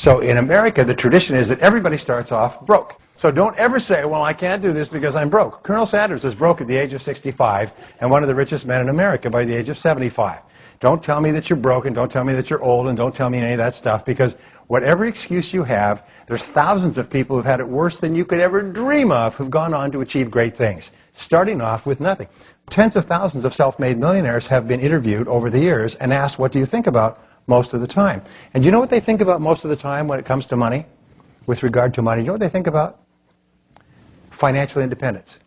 So in America, the tradition is that everybody starts off broke. So don't ever say, well, I can't do this because I'm broke. Colonel Sanders was broke at the age of 65 and one of the richest men in America by the age of 75. Don't tell me that you're broke and don't tell me that you're old and don't tell me any of that stuff, because whatever excuse you have, there's thousands of people who've had it worse than you could ever dream of who've gone on to achieve great things, starting off with nothing. Tens of thousands of self-made millionaires have been interviewed over the years and asked, what do you think about most of the time? And do you know what they think about most of the time when it comes to money? With regard to money, do you know what they think about? Financial independence.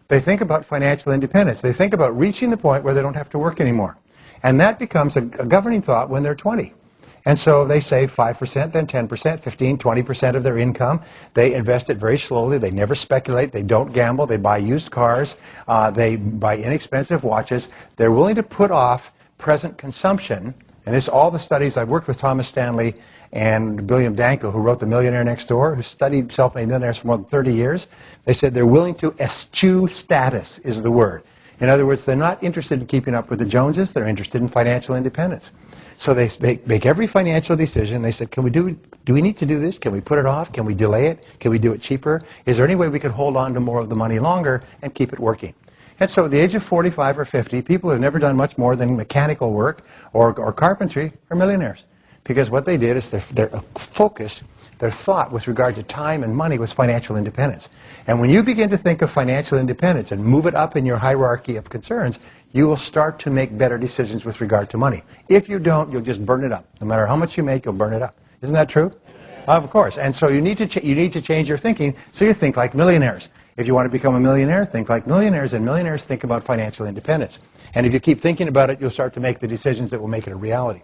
They think about financial independence. They think about reaching the point where they don't have to work anymore. And that becomes a governing thought when they're 20. And so they save 5%, then 10%, 15, 20% of their income. They invest it very slowly. They never speculate. They don't gamble. They buy used cars. They buy inexpensive watches. They're willing to put off present consumption. And this, all the studies, I've worked with Thomas Stanley and William Danko, who wrote The Millionaire Next Door, who studied self-made millionaires for more than 30 years. They said they're willing to eschew status is the word. In other words, they're not interested in keeping up with the Joneses. They're interested in financial independence. So they make every financial decision. They said, do we need to do this? Can we put it off? Can we delay it? Can we do it cheaper? Is there any way we could hold on to more of the money longer and keep it working? And so at the age of 45 or 50, people who have never done much more than mechanical work or carpentry are millionaires. Because what they did is their focus, their thought with regard to time and money was financial independence. And when you begin to think of financial independence and move it up in your hierarchy of concerns, you will start to make better decisions with regard to money. If you don't, you'll just burn it up. No matter how much you make, you'll burn it up. Isn't that true? Of course. And so you need to change your thinking so you think like millionaires. If you want to become a millionaire, think like millionaires, and millionaires think about financial independence. And if you keep thinking about it, you'll start to make the decisions that will make it a reality.